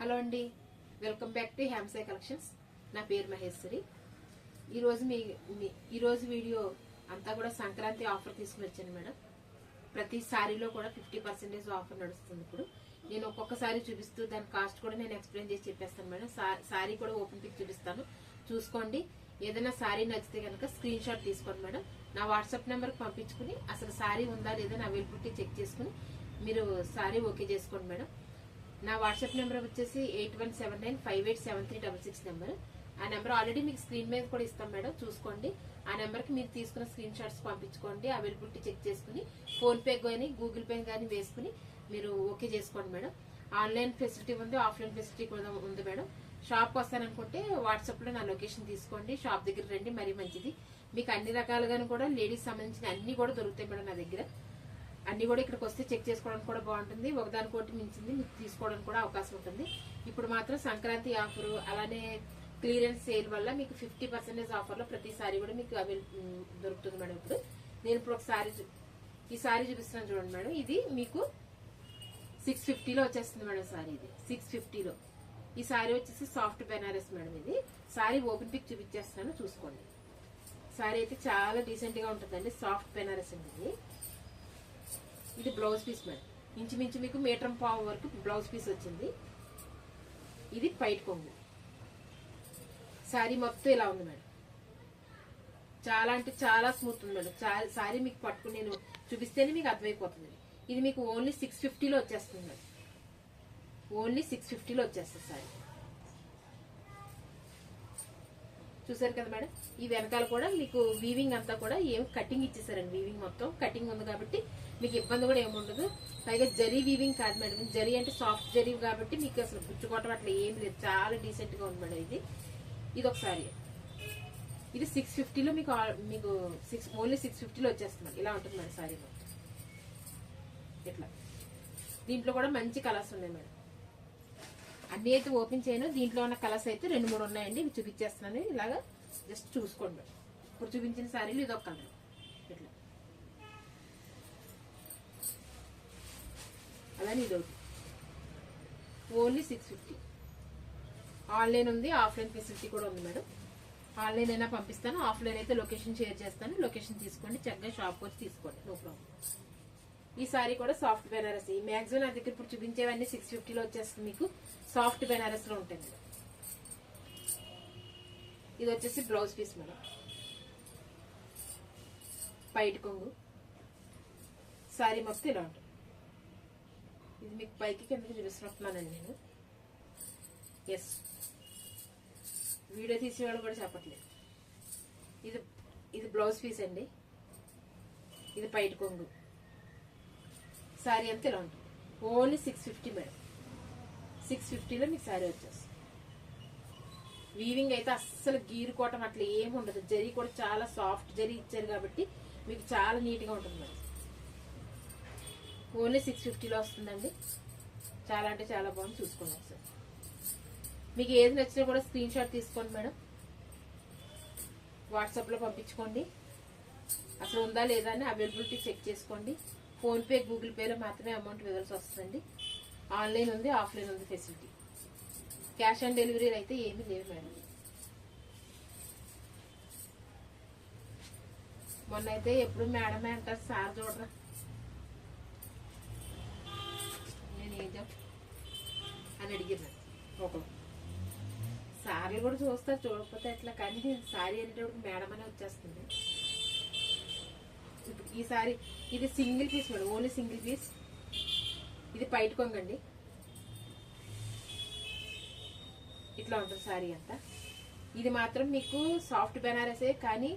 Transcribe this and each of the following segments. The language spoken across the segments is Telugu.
హలో అండి, వెల్కమ్ బ్యాక్ టు హ్యామ్సై కలెక్షన్స్. నా పేరు మహేశ్వరి. ఈరోజు వీడియో అంతా కూడా సంక్రాంతి ఆఫర్ తీసుకుని వచ్చాను మేడం. ప్రతి సారీలో కూడా 50% ఆఫర్ నడుస్తుంది. ఇప్పుడు నేను ఒక్కొక్కసారి చూపిస్తూ దాని కాస్ట్ కూడా నేను ఎక్స్ప్లెయిన్ చేసి చెప్పేస్తాను మేడం. సారీ కూడా ఓపెన్ పిక్ చూపిస్తాను, చూసుకోండి. ఏదైనా సారీ నచ్చితే కనుక స్క్రీన్ షాట్ తీసుకోండి మేడం. నా వాట్సాప్ నెంబర్కి పంపించుకుని అసలు సారీ ఉందా లేదా అవైలబిలిటీ చెక్ చేసుకుని మీరు సారీ ఓకే చేసుకోండి మేడం. నా వాట్సాప్ నెంబర్ వచ్చేసి 8179587366 నెంబర్. ఆ నెంబర్ ఆల్రెడీ మీకు స్క్రీన్ మీద కూడా ఇస్తాం మేడం, చూసుకోండి. ఆ నెంబర్కి మీరు తీసుకున్న స్క్రీన్ షాట్స్ పంపించుకోండి, అవైలబిలిటీ చెక్ చేసుకుని ఫోన్ పే కానీ గూగుల్ పే కానీ వేసుకుని మీరు ఓకే చేసుకోండి మేడం. ఆన్లైన్ ఫెసిలిటీ ఉంది, ఆఫ్లైన్ ఫెసిలిటీ కూడా ఉంది మేడం. షాప్కి వస్తాననుకుంటే వాట్సాప్లో నా లొకేషన్ తీసుకోండి, షాప్ దగ్గర రండి, మరీ మంచిది. మీకు అన్ని రకాలుగాను కూడా లేడీస్ సంబంధించిన అన్ని కూడా దొరుకుతాయి మేడం. నా దగ్గర అన్ని కూడా ఇక్కడికి వస్తే చెక్ చేసుకోవడానికి కూడా బాగుంటుంది. ఒకదానికోటి మించింది మీకు తీసుకోవడానికి కూడా అవకాశం ఉంటుంది. ఇప్పుడు మాత్రం సంక్రాంతి ఆఫర్ అలానే క్లియరెన్స్ సేల్ వల్ల మీకు 50% ఆఫర్లో ప్రతి సారీ కూడా మీకు దొరుకుతుంది మేడం. ఇప్పుడు ఒక సారీ ఈ సారీ చూపిస్తున్నాను చూడండి మేడం. ఇది మీకు 650లో వచ్చేస్తుంది మేడం. సారీ ఇది 650లో. ఈ సారీ వచ్చేసి సాఫ్ట్ బెనారస్ మేడం. ఇది సారీ ఓపెన్ పిక్ చూపించేస్తాను, చూసుకోండి. సారీ అయితే చాలా డీసెంట్ గా ఉంటుందండి. సాఫ్ట్ బెనారస్ అండి. ఇది బ్లౌజ్ పీస్ మేడం. ఇంచుమించు మీకు 1.5 మీటర్ వరకు బ్లౌజ్ పీస్ వచ్చింది. ఇది పైట్ కొంగు. సారీ మొత్తం ఇలా ఉంది మేడం. చాలా అంటే చాలా స్మూత్ ఉంది మేడం. సారీ మీకు పట్టుకుని నేను చూపిస్తేనే మీకు అర్థమైపోతుంది. ఇది మీకు ఓన్లీ 650లో వచ్చేస్తుంది మేడం. ఓన్లీ 650లో వచ్చేస్తుంది సారీ. చూసారు కదా మేడం. ఈ వెనకాల కూడా మీకు వీవింగ్ అంతా కూడా ఏం కటింగ్ ఇచ్చేసారండి. వీవింగ్ మొత్తం కటింగ్ ఉంది కాబట్టి మీకు ఇబ్బంది కూడా ఏముండదు. పైగా జరీ వీవింగ్ కాదు మేడం. జరీ అంటే సాఫ్ట్ జరీ కాబట్టి మీకు అసలు పుచ్చుకోవటం అట్లా ఏమి లేదు. చాలా డీసెంట్ గా ఉంది మేడం. ఇది ఒక సారీ. ఇది 650లో మీకు ఓన్లీ 650లో వచ్చేస్తుంది. ఇలా ఉంటుంది మేడం సారీ మొత్తం. ఇట్లా దీంట్లో కూడా మంచి కలర్స్ ఉన్నాయి మేడం. అన్ని అయితే ఓపెన్ చేయను. దీంట్లో ఉన్న కలర్స్ అయితే 2-3 ఉన్నాయండి. ఇవి చూపించేస్తున్నాను. ఇలాగా జస్ట్ చూసుకోండి మేడం. ఇప్పుడు చూపించిన సారీలు ఇదొక కలర్. ఇట్లా అలానే ఇదొకటి. ఓన్లీ 650. ఆన్లైన్ ఉంది, ఆఫ్లైన్ ఫెసిలిటీ కూడా ఉంది మేడం. ఆన్లైన్ అయినా పంపిస్తాను, ఆఫ్లైన్ అయితే లొకేషన్ షేర్ చేస్తాను. లొకేషన్ తీసుకోండి, చక్కగా షాప్కి వచ్చి తీసుకోండి, నో ప్రాబ్లం. ఈ సారీ కూడా సాఫ్ట్ బెనారస్. ఈ మ్యాక్సిమం నా దగ్గర ఇప్పుడు చూపించేవన్నీ 650లో వచ్చేస్తుంది. మీకు సాఫ్ట్ బెనారస్ లో ఉంటుంది మేడం. ఇది వచ్చేసి బ్లౌజ్ పీస్ మేడం. పైట్ కొంగు. సారీ మొత్తం ఇలా ఉంటుంది. ఇది మీకు పైకి కిందకి చూపిస్తున్నట్టున్నానండి నేను. ఎస్, వీడియో తీసేవాళ్ళు కూడా చెప్పట్లేదు. ఇది బ్లౌజ్ పీస్ అండి. ఇది పైట్ కొంగు. సారీ అంతా ఇలా ఉంటుంది. Only 650 madam. 650లో మీకు సారీ వచ్చేస్తుంది. వీవింగ్ అయితే అస్సలు గీరుకోవటం అట్లా ఏమి ఉండదు. జరీ కూడా చాలా సాఫ్ట్ జరీ ఇచ్చారు కాబట్టి మీకు చాలా నీట్ గా ఉంటుంది మేడం. ఓన్లీ 650లో వస్తుందండి. చాలా అంటే చాలా బాగుంది, చూసుకోండి ఒకసారి. మీకు ఏది నచ్చినా కూడా స్క్రీన్ షాట్ తీసుకోండి మేడం. వాట్సాప్ లో పంపించుకోండి. అసలు ఉందా లేదా అని అవైలబిలిటీ చెక్ చేసుకోండి. ఫోన్ పే గూగుల్ పేలో మాత్రమే అమౌంట్ ఇవ్వాల్సి వస్తుందండి. ఆన్లైన్ ఉంది, ఆఫ్లైన్ ఉంది ఫెసిలిటీ. క్యాష్ ఆన్ డెలివరీ అయితే ఏమీ లేవు మేడం. మొన్న అయితే ఎప్పుడు మేడమే అంటారు, సార్ చూడరా నేను ఏం అని అడిగినాను. ఒకరు సార్లు కూడా చూస్తారు, చూడకపోతే ఎట్లా. కానీ సారీ అనేటప్పుడు మేడం అనే వచ్చేస్తుంది. ఈ సారీ ఇది single piece madam, only single piece. ఇది పైట్ కొంగండి. ఇట్లా ఉంటుంది సారీ అంతా. ఇది మాత్రం మీకు సాఫ్ట్ బెనారసే, కానీ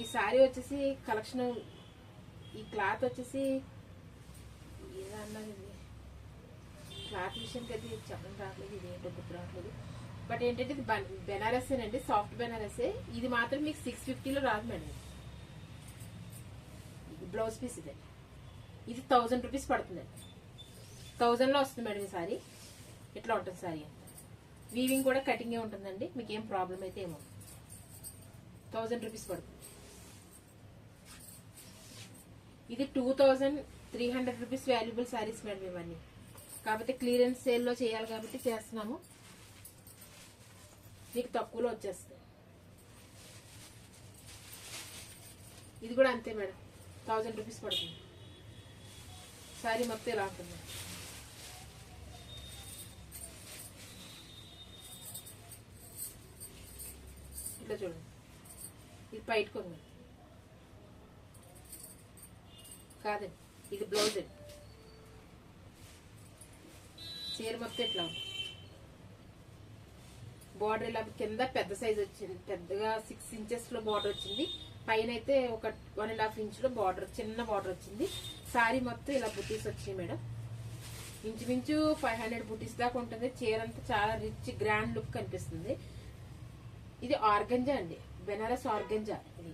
ఈ సారీ వచ్చేసి కలెక్షన్, ఈ క్లాత్ వచ్చేసి ఏదన్నది క్లాత్ విషయానికి అయితే చెప్పడం రావట్లేదు. ఇది ఏంటో గుర్తు రావట్లేదు. బట్ ఏంటంటే ఇది బెనారసేనండి, సాఫ్ట్ బెనారసే. ఇది మాత్రం మీకు 650లో రాదు మేడం. బ్లౌజ్ పీస్ ఇదే. ఇది 1000 రూపీస్ పడుతుందండి. 1000లో వస్తుంది మేడం ఈ సారీ. ఇట్లా ఉంటుంది సారీ అంతా. వీవింగ్ కూడా కటింగే ఉంటుందండి. మీకు ఏం ప్రాబ్లం అయితే ఏమో. 1000 రూపీస్ పడుతుంది. ఇది 2300 రూపీస్ వాల్యుబుల్ సారీస్ మేడం ఇవన్నీ. కాకపోతే క్లియరెన్స్ సేల్లో చేయాలి కాబట్టి చేస్తున్నాము. మీకు తక్కువలో వచ్చేస్తుంది. ఇది కూడా అంతే మేడం, 1000 రూపీస్ పడుతుంది. సారీ మొత్తం ఇలా ఉంటుంది. ఇట్లా చూడండి, ఇది బయట కొంది కాదండి, ఇది బ్లౌజ్ అండి. చీర మొత్తం ఇట్లా ఉంది. బార్డర్ ఇలా కింద పెద్ద సైజ్ వచ్చింది, పెద్దగా 6 ఇంచెస్ లో బార్డర్ వచ్చింది. పైన అయితే ఒక 1.5 ఇంచ్ లో బార్డర్, చిన్న బార్డర్ వచ్చింది. సారీ మొత్తం ఇలా బుటీస్ వచ్చినాయి మేడం. ఇంచుమించు 500 బుటీస్ దాకా ఉంటుంది. చీర అంతా చాలా రిచ్ గ్రాండ్ లుక్ కనిపిస్తుంది. ఇది ఆర్గంజా అండి, బెనారస్ ఆర్గంజా ఇది.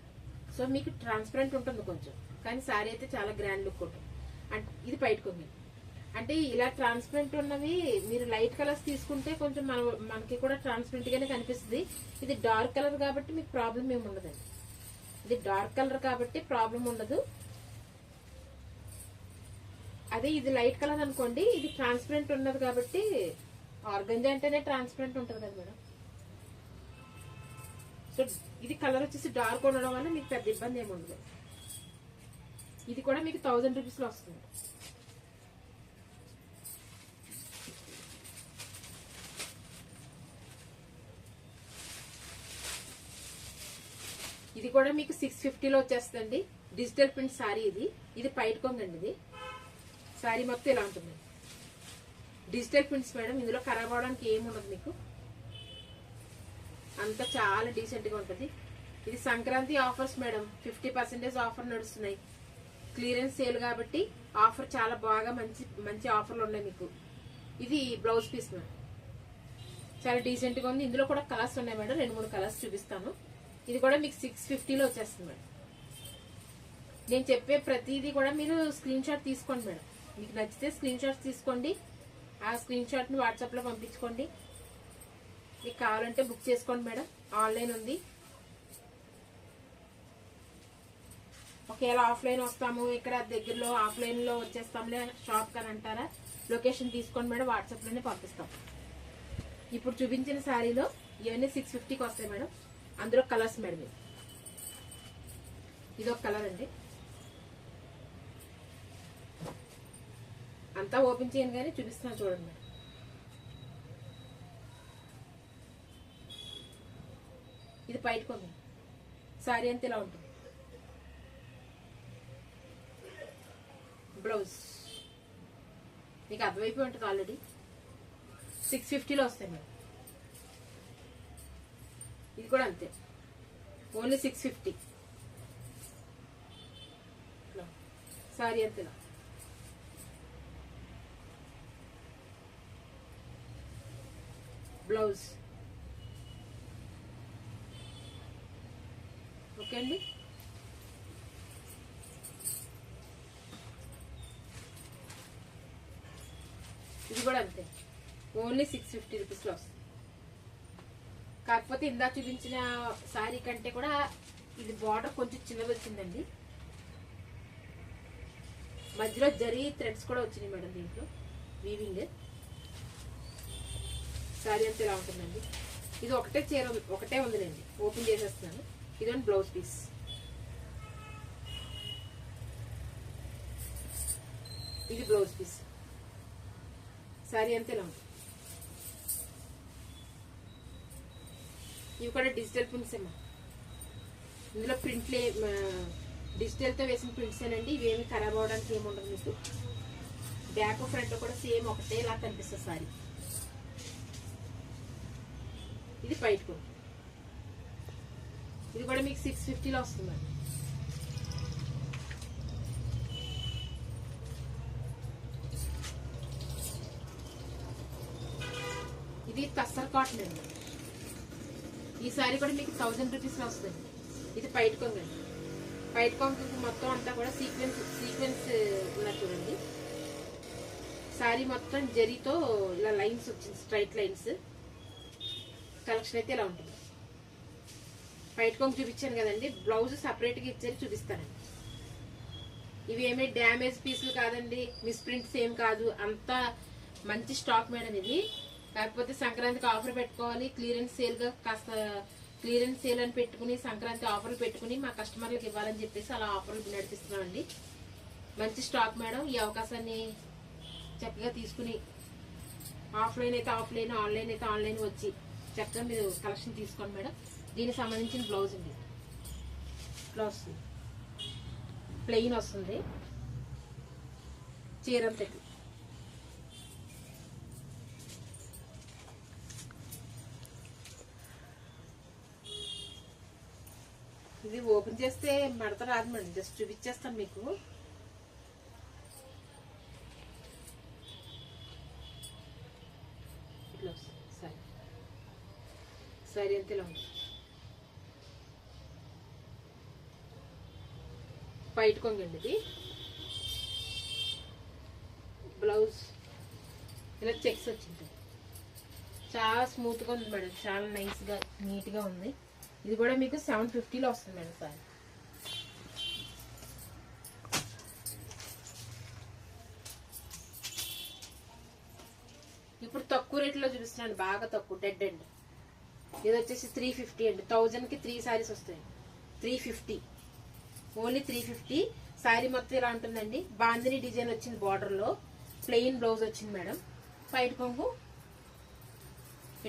సో మీకు ట్రాన్స్పరెంట్ ఉంటుంది కొంచెం, కానీ సారీ అయితే చాలా గ్రాండ్ లుక్ ఉంటుంది. అంటే ఇది బయటకుంది. అంటే ఇలా ట్రాన్స్పరెంట్ ఉన్నవి మీరు లైట్ కలర్స్ తీసుకుంటే కొంచెం మనకి కూడా ట్రాన్స్పరెంట్ గానే కనిపిస్తుంది. ఇది డార్క్ కలర్ కాబట్టి మీకు ప్రాబ్లం ఏమి ఉండదండి. ఇది డార్క్ కలర్ కాబట్టి ప్రాబ్లం ఉండదు. అదే ఇది లైట్ కలర్ అనుకోండి, ఇది ట్రాన్స్పరెంట్ ఉన్నది కాబట్టి, ఆర్గంజా అంటేనే ట్రాన్స్పరెంట్ ఉంటుంది కదా మేడం. సో ఇది కలర్ వచ్చేసి డార్క్ ఉండడం వల్ల మీకు పెద్ద ఇబ్బంది ఏమి ఉండదు. ఇది కూడా మీకు 1000 రూపీస్ లో వస్తుంది. ఇది కూడా మీకు 650లో వచ్చేస్తుంది. డిజిటల్ ప్రింట్ సారీ ఇది. ఇది పైట్ కొంగండి. ఇది సారీ మొత్తం ఇలా ఉంటుంది. డిజిటల్ ప్రింట్స్ మేడం, ఇందులో ఖరాబ్ అవడానికి ఏమి ఉండదు. మీకు అంతా చాలా డీసెంట్ గా ఉంటుంది. ఇది సంక్రాంతి ఆఫర్స్ మేడం, 50% ఆఫర్ నడుస్తున్నాయి. క్లియరెన్స్ సేల్ కాబట్టి ఆఫర్ చాలా బాగా మంచి మంచి ఆఫర్లు ఉన్నాయి మీకు. ఇది బ్లౌజ్ పీస్ మేడం, చాలా డీసెంట్ గా ఉంది. ఇందులో కూడా కలర్స్ ఉన్నాయి మేడం, 2-3 కలర్స్ చూపిస్తాను. ఇది కూడా మీకు 650లో వచ్చేస్తుంది మేడం. నేను చెప్పే ప్రతిదీ కూడా మీరు స్క్రీన్ షాట్ తీసుకోండి మేడం. మీకు నచ్చితే స్క్రీన్ షాట్స్ తీసుకోండి. ఆ స్క్రీన్ షాట్ ని వాట్సాప్ లో పంపించుకోండి. మీకు కావాలంటే బుక్ చేసుకోండి మేడం, ఆన్లైన్ ఉంది. ఒకవేళ ఆఫ్లైన్ వస్తాము, ఇక్కడ దగ్గరలో ఆఫ్లైన్ లో వచ్చేస్తాంలే షాప్ కానీ అంటారా, లొకేషన్ తీసుకోండి మేడం, వాట్సాప్ లోనే పంపిస్తాం. ఇప్పుడు చూపించిన శారీలో ఇవన్నీ 650కి వస్తాయి మేడం. అందులో కలర్స్ మేడం, ఇది ఒక కలర్ అండి. అంతా ఓపెన్ చేయను కానీ చూపిస్తున్నాను చూడండి మేడం. ఇది బయట కొంది. సారీ అంతా ఇలా ఉంటుంది. బ్లౌజ్ మీకు అర్థమైపోయి ఉంటుంది ఆల్రెడీ. 650లో వస్తాయి మేడం. ఇది కూడా అంతే, ఓన్లీ 650. సారీ అంతే. బ్లౌజ్ ఓకే అండి. ఇది కూడా అంతే, ఓన్లీ 650 రూపీస్లో వస్తుంది. కాకపోతే ఇందా చూపించిన శారీ కంటే కూడా ఇది బార్డర్ కొంచెం చిన్నది వచ్చిందండి. మధ్యలో జరీ థ్రెడ్స్ కూడా వచ్చినాయి మేడం దీంట్లో, వీవింగ్. శారీ అంతా ఇలా ఉంటుందండి. ఇది ఒకటే చీర, ఒకటే ఉందిలేండి, ఓపెన్ చేసేస్తున్నాను. ఇదొక బ్లౌజ్ పీస్. ఇది బ్లౌజ్ పీస్. శారీ అంతా ఇలా ఉంటుంది. ఇవి కూడా డిజిటల్ ప్రింట్స్ ఏమో, ఇందులో ప్రింట్లే డిజిటల్తో వేసిన ప్రింట్స్ ఏనండి. ఇవేమి ఖరాబ్ అవడానికి ఏమి ఉండదు మీకు. బ్యాక్ ఫ్రంట్ కూడా సేమ్ ఒకటే ఇలా కనిపిస్తుంది సారీ. ఇది బయటకు, ఇది కూడా మీకు 650లో వస్తుందండి. ఇది టస్సర్ కాటన్ అండి. ఈ సారీ కూడా మీకు 1000 రూపీస్లో వస్తుంది. ఇది పైట్ కొంగు అండి. పైట్ కొంగు మొత్తం అంతా కూడా సీక్వెన్స్ ఇలా చూడండి. సారీ మొత్తం జరీతో ఇలా లైన్స్ వచ్చింది, స్ట్రైట్ లైన్స్. కలెక్షన్ అయితే ఇలా ఉంటుంది. పైట్ కొంగు చూపించాను కదండి, బ్లౌజ్ సపరేట్గా ఇచ్చారు, చూపిస్తానండి. ఇవి ఏమీ డ్యామేజ్ పీసులు కాదండి, మిస్ ప్రింట్స్ ఏం కాదు. అంతా మంచి స్టాక్ మేడం ఇది. కాకపోతే సంక్రాంతికి ఆఫర్ పెట్టుకోవాలి, క్లియరెన్స్ సేల్ గా కాస్త క్లియరెన్స్ సేల్ అని పెట్టుకుని సంక్రాంతి ఆఫర్లు పెట్టుకుని మా కస్టమర్లకు ఇవ్వాలని చెప్పేసి అలా ఆఫర్లు నడిపిస్తున్నామండి. మంచి స్టాక్ మేడం. ఈ అవకాశాన్ని చక్కగా తీసుకుని ఆఫ్లైన్ అయితే ఆఫ్లైన్, ఆన్లైన్ అయితే ఆన్లైన్ వచ్చి చక్కగా మీరు కలెక్షన్ తీసుకోండి మేడం. దీనికి సంబంధించిన బ్లౌజ్ ఉంది. బ్లౌజ్ ప్లెయిన్ వస్తుంది, చీరంతటి. ఇది ఓపెన్ చేస్తే మడత రాదు మేడం, జస్ట్ చూపించేస్తాను మీకు. సరే అంతేలా ఉంది. బయట కొంగండి ఇది. బ్లౌజ్ ఇలా చెక్స్ వచ్చింది. చాలా స్మూత్గా ఉంది మేడం, చాలా నైస్గా నీట్గా ఉంది. ఇది కూడా మీకు 750లో వస్తుంది మేడం. సార్ ఇప్పుడు తక్కువ రేట్లో చూపిస్తున్నాను, బాగా తక్కువ, డెడ్ ఎండ్. ఇది వచ్చేసి 350 అండి. 1000కి 3 శారీస్ వస్తాయి. 350, ఓన్లీ 350. శారీ మొత్తం ఇలా ఉంటుందండి. బాందిని డిజైన్ వచ్చింది, బార్డర్ లో ప్లెయిన్ బ్లౌజ్ వచ్చింది మేడం. పైట కొంగు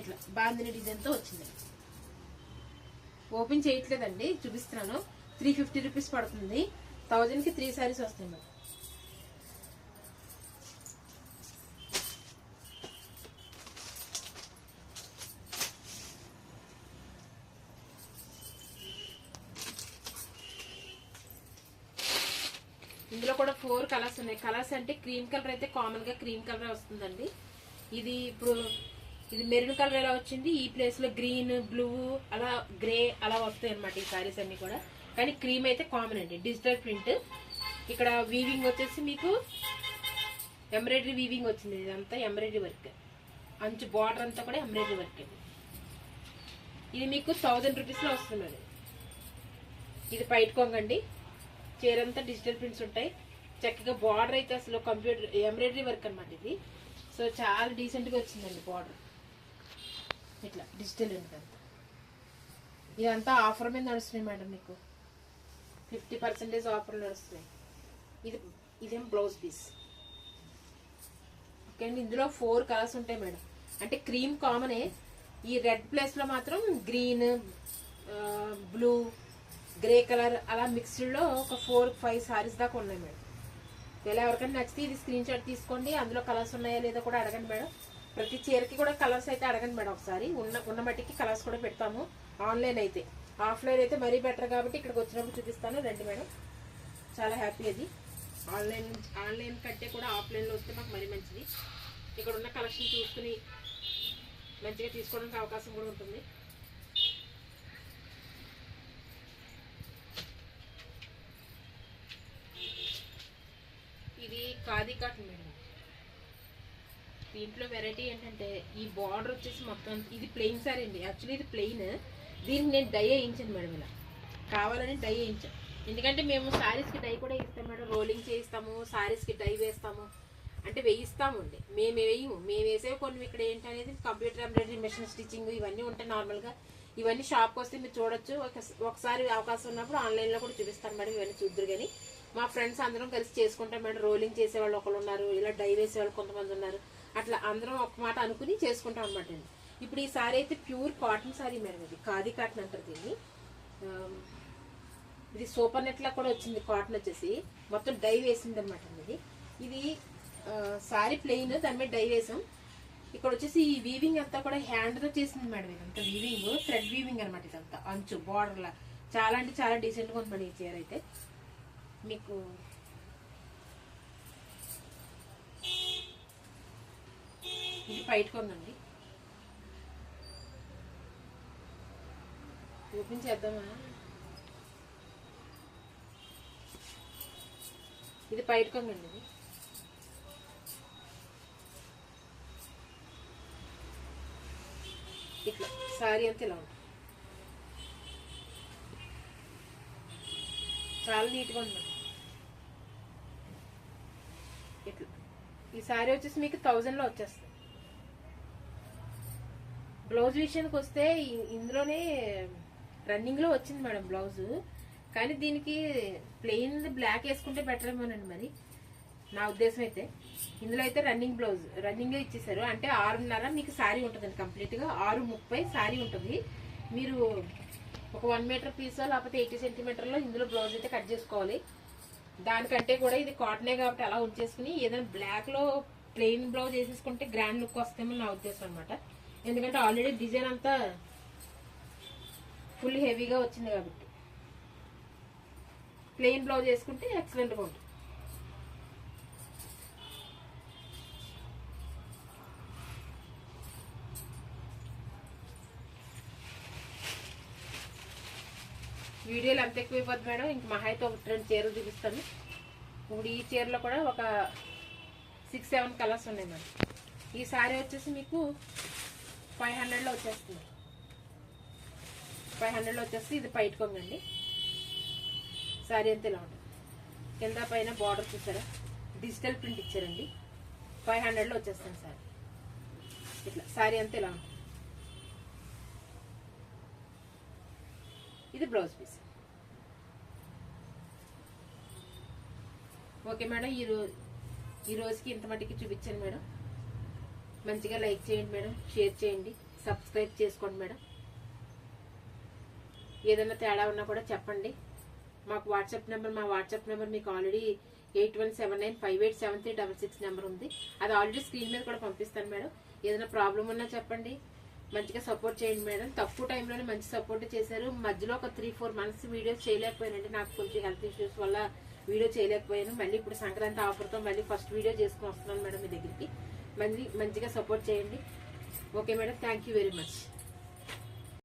ఇట్లా బాందిని డిజైన్ తో వచ్చింది. ఓపెన్ చేయట్లేదండి, చూపిస్తున్నాను. 350 రూపీస్ పడుతుంది. 1000కి 3 శారీస్ వస్తాయి మేడం. ఇందులో కూడా 4 కలర్స్ ఉన్నాయి. కలర్స్ అంటే క్రీమ్ కలర్ అయితే కామన్ గా క్రీమ్ కలర్ వస్తుందండి. ఇది ఇప్పుడు ఇది మెరూన్ కలర్ ఎలా వచ్చింది, ఈ ప్లేస్ లో గ్రీన్, బ్లూ, అలా గ్రే అలా వస్తాయి అనమాట ఈ సారీస్ అన్ని కూడా. కానీ క్రీమ్ అయితే కామన్ అండి. Digital print. ఇక్కడ వీవింగ్ వచ్చేసి మీకు ఎంబ్రాయిడరీ వీవింగ్ వచ్చింది. ఇదంతా ఎంబ్రాయిడరీ వర్క్, అంచు బార్డర్ అంతా కూడా ఎంబ్రాయిడరీ వర్క్ అండి. ఇది మీకు 1000 రూపీస్ లో వస్తుంది. ఇది బయట కొంగండి. చీర అంతా డిజిటల్ ప్రింట్స్ ఉంటాయి. చక్కగా బార్డర్ అయితే అసలు కంప్యూటర్ ఎంబ్రాయిడరీ వర్క్ అనమాట ఇది. సో చాలా డీసెంట్ గా వచ్చిందండి బార్డర్. ఇట్లా డిజిటల్ ఉంటుంది. ఇదంతా ఆఫర్ మీద నడుస్తున్నాయి మేడం, మీకు 50% ఆఫర్ నడుస్తున్నాయి. ఇదేం బ్లౌజ్ పీస్. ఓకే అండి. ఇందులో 4 కలర్స్ ఉంటాయి మేడం. అంటే క్రీమ్ కామనే. ఈ రెడ్ ప్లేస్ లో మాత్రం గ్రీన్, బ్లూ, గ్రే కలర్ అలా మిక్స్డ్ లో ఒక 4-5 సారీస్ దాకా ఉన్నాయి మేడం. ఇలా ఎవరికైనా నచ్చితే ఇది స్క్రీన్ షాట్ తీసుకోండి. అందులో కలర్స్ ఉన్నాయా లేదా కూడా అడగండి మేడం. ప్రతి చీరకి కూడా కలర్స్ అయితే అడగండి మేడం. ఒకసారి ఉన్న మట్టికి కలర్స్ కూడా పెడతాము. ఆన్లైన్ అయితే, ఆఫ్లైన్ అయితే మరీ బెటర్ కాబట్టి ఇక్కడికి వచ్చినప్పుడు చూపిస్తాను. రండి మేడం, చాలా హ్యాపీ. అది ఆన్లైన్ కంటే కూడా ఆఫ్లైన్లో వస్తే మాకు మరీ మంచిది. ఇక్కడ ఉన్న కలెక్షన్ చూసుకుని మంచిగా తీసుకోవడానికి అవకాశం కూడా ఉంటుంది. ఇది ఖాదీ కాటన్ మేడం. దీంట్లో వెరైటీ ఏంటంటే ఈ బార్డర్ వచ్చేసి మొత్తం ఇది ప్లెయిన్ సారీ అండి. యాక్చువల్లీ ఇది ప్లెయిన్. దీనికి నేను డై వేయించాను మేడం. ఇలా కావాలని డై వేయించాను. ఎందుకంటే మేము శారీస్కి డై కూడా ఇస్తాం మేడం. రోలింగ్ చేయిస్తాము, శారీస్కి డై వేస్తాము, అంటే వేయిస్తాము అండి. మేము వేసేవి కొన్ని ఇక్కడ ఏంటనేది కంప్యూటర్ ఎంబ్రాయిడరీ, మెషిన్ స్టిచ్చింగ్ ఇవన్నీ ఉంటాయి నార్మల్గా. ఇవన్నీ షాప్కి వస్తే మీరు చూడొచ్చు. ఒకసారి అవకాశం ఉన్నప్పుడు ఆన్లైన్లో కూడా చూపిస్తాను మేడం. ఇవన్నీ చూద్దరు. కానీ మా ఫ్రెండ్స్ అందరం కలిసి చేసుకుంటాం మేడం. రోలింగ్ చేసేవాళ్ళు ఒకళ్ళు ఉన్నారు, ఇలా డై వేసేవాళ్ళు కొంతమంది ఉన్నారు. అట్లా అందరం ఒక మాట అనుకుని చేసుకుంటాం అనమాట అండి. ఇప్పుడు ఈ సారీ అయితే ప్యూర్ కాటన్ సారీ మేడం. ఇది ఖాదీ కాటన్ అంటారు దీన్ని. ఇది సూపర్ నెట్ లా కూడా వచ్చింది. కాటన్ వచ్చేసి మొత్తం డై వేసింది అనమాట అండి. ఇది సారీ ప్లెయిన్, దాని మీద డై వేసాం. ఇక్కడ వచ్చేసి ఈ వీవింగ్ అంతా కూడా హ్యాండ్ తో చేసింది మేడం. ఇదంతా వీవింగ్, థ్రెడ్ వీవింగ్ అనమాట. ఇదంతా అంచు బార్డర్ లా చాలా అంటే చాలా డీసెంట్ గా ఉంది మేడం. ఈ చీర అయితే మీకు ఇది బయట కొందండి. ఓపెన్ చేద్దామా? ఇది బయట కొందండి. ఇది ఇట్లా సారీ అంతా ఇలా ఉంటుంది. చాలా నీట్గా ఉంది. ఇట్లా ఈ సారీ వచ్చేసి మీకు 1000 లో వచ్చేస్తుంది. బ్లౌజ్ విషయానికి వస్తే ఇందులోనే రన్నింగ్ లో వచ్చింది మేడం బ్లౌజ్. కానీ దీనికి ప్లెయిన్ బ్లాక్ వేసుకుంటే బెటర్ ఏమోనండి మరి నా ఉద్దేశం అయితే. ఇందులో అయితే రన్నింగ్ బ్లౌజ్ రన్నింగ్ ఇచ్చేసారు. అంటే 6:30 మీకు శారీ ఉంటుందండి. కంప్లీట్ గా 6:30 శారీ ఉంటుంది. మీరు ఒక 1 మీటర్ పీస్ లేకపోతే 80 సెంటీమీటర్లో ఇందులో బ్లౌజ్ అయితే కట్ చేసుకోవాలి. దానికంటే కూడా ఇది కాటనే కాబట్టి అలా ఉంచేసుకుని ఏదైనా బ్లాక్ లో ప్లెయిన్ బ్లౌజ్ వేసేసుకుంటే గ్రాండ్ లుక్ వస్తామని నా ఉద్దేశం అనమాట. ఎందుకంటే ఆల్రెడీ డిజైన్ అంతా ఫుల్ హెవీగా వచ్చింది కాబట్టి ప్లెయిన్ బ్లౌజ్ వేసుకుంటే ఎక్సలెంట్ గా ఉంటుంది. వీడియోలు అంత ఎక్కువైపోద్ది మేడం. ఇంక మహా అయితే ఒక 2 చీరలు చూపిస్తాను. ఇప్పుడు ఈ చీరలో కూడా ఒక 6-7 కలర్స్ ఉన్నాయి మేడం. ఈ సారీ వచ్చేసి మీకు 500లో వచ్చేస్తుంది. 500లో వచ్చేసి ఇది పైట కొంగండి. సారీ అంతా ఇలా ఉంటుంది. కింద పైన బార్డర్ చూసారా, డిజిటల్ ప్రింట్ ఇచ్చారండి. 500లో వచ్చేస్తుంది సారీ. ఇట్లా సారీ అంతా ఇలా ఉంటుంది. ఇది బ్లౌజ్ పీస్. ఓకే మేడం, ఈ రోజుకి ఇంత మట్టికి చూపించాను మేడం. మంచిగా లైక్ చేయండి మేడం, షేర్ చేయండి, సబ్స్క్రైబ్ చేసుకోండి మేడం. ఏదైనా తేడా ఉన్నా కూడా చెప్పండి. మాకు మా వాట్సాప్ నెంబర్ మీకు ఆల్రెడీ 8179587366 నెంబర్ ఉంది. అది ఆల్రెడీ స్క్రీన్ మీద కూడా పంపిస్తాను మేడం. ఏదైనా ప్రాబ్లం ఉన్నా చెప్పండి. మంచిగా సపోర్ట్ చేయండి మేడం. తక్కువ టైంలోనే మంచి సపోర్ట్ చేశారు. మధ్యలో ఒక 3-4 మంత్స్ వీడియోస్ చేయలేకపోయానండి. నాకు కొంచెం హెల్త్ ఇష్యూస్ వల్ల వీడియో చేయలేకపోయాను. మళ్ళీ ఇప్పుడు సంక్రాంతి ఆఫర్తో మళ్ళీ ఫస్ట్ వీడియో చేసుకుని వస్తున్నాను మేడం మీ దగ్గరికి. మళ్ళీ మంచిగా సపోర్ట్ చేయండి. Okay madam, thank you very much.